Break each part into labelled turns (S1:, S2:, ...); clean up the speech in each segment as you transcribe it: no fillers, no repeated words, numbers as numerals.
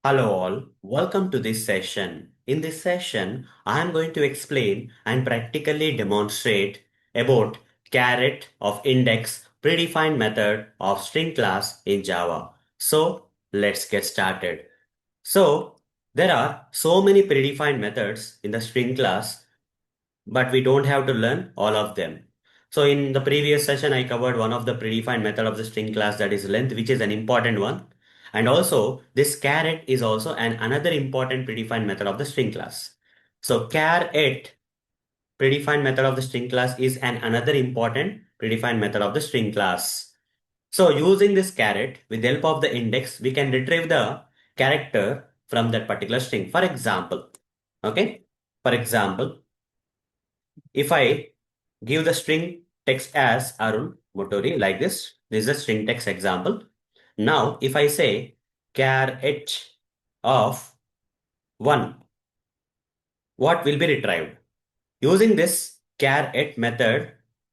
S1: Hello all, welcome to this session. In this session, I am going to explain and practically demonstrate about caret of index predefined method of string class in Java. So let's get started. So there are so many predefined methods in the string class, but we don't have to learn all of them. So in the previous session, I covered one of the predefined method of the string class, that is length, which is an important one. And also this caret is also another important predefined method of the string class. So caret predefined method of the string class is another important predefined method of the string class. So using this caret with the help of the index, we can retrieve the character from that particular string. For example, okay, for example, if I give the string text as Arun Motori like this is a string text example. Now, if I say char h of 1, what will be retrieved? Using this char h method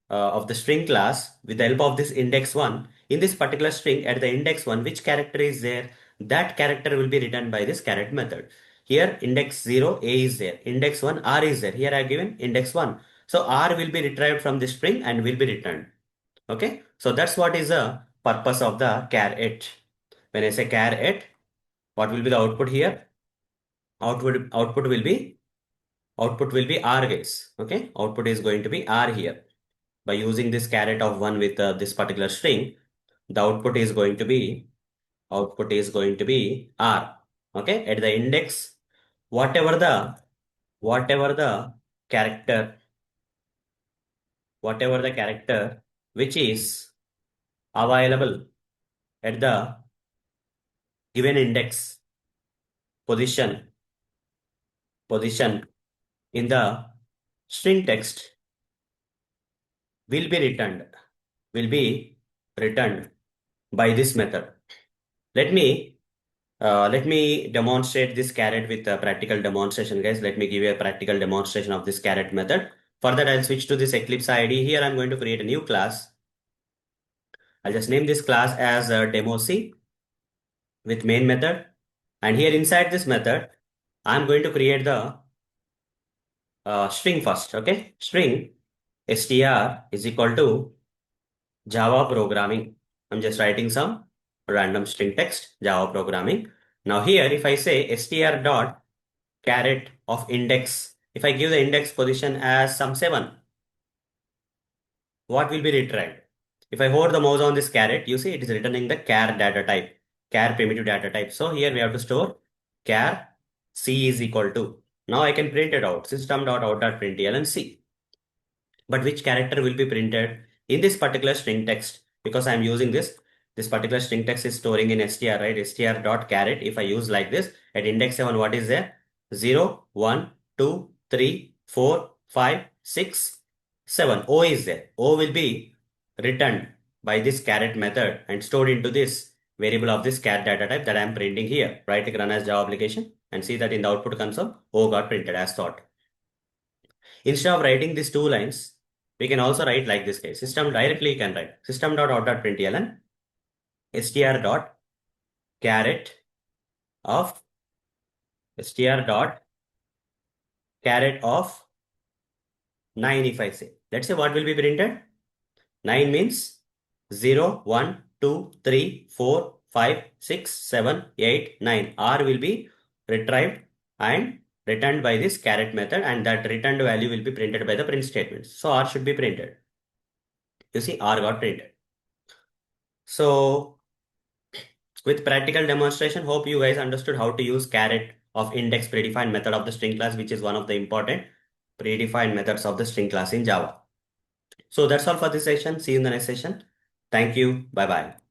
S1: of the string class with the help of this index 1, in this particular string at the index 1, which character is there? That character will be returned by this caret method. Here index 0, A is there. Index 1, R is there. Here I have given index 1. So R will be retrieved from this string and will be returned. Okay. So that's what is the purpose of the char h. When I say char h, what will be the output here? Output will be R guys. Okay. Output is going to be R here. By using this caret of 1 with this particular string, the output is going to be R. Okay. At the index, whatever the whatever the character whatever the character which is available at the given index position in the string text will be returned will be returned by this method. Let me demonstrate this caret with a practical demonstration, guys. Let me give you a practical demonstration of this caret method. For that, I'll switch to this Eclipse IDE. Here I'm going to create a new class. I'll just name this class as demo C with main method. And here inside this method, I'm going to create the string first. Okay, string str is equal to Java programming. I'm just writing some random string text, Java programming. Now here, if I say str dot caret of index, if I give the index position as some 7, what will be retrieved? If I hold the mouse on this caret, you see it is returning the char data type, char primitive data type. So here we have to store char c is equal to. Now I can print it out, system.out.println c. But which character will be printed in this particular string text? Because I'm using this particular string text is storing in str, right? str dot caret. If I use like this at index 7, what is there? 0, 1, 2, 3, 4, 5, 6, 7. O is there. O will be returned by this caret method and stored into this variable of this char data type that I'm printing here. Right click, run as Java application and see that in the output console, O got printed as thought. Instead of writing these two lines, we can also write like this case. System directly you can write system.out.println str dot caret of str dot caret of 9. If I say, let's say what will be printed? 9 means 0, 1, 2, 3, 4, 5, 6, 7, 8, 9. R will be retrieved and returned by this caret method, and that returned value will be printed by the print statements. So R should be printed. You see, R got printed. So with practical demonstration, hope you guys understood how to use caret of index predefined method of the string class, which is one of the important predefined methods of the string class in Java. So that's all for this session. See you in the next session. Thank you. Bye bye.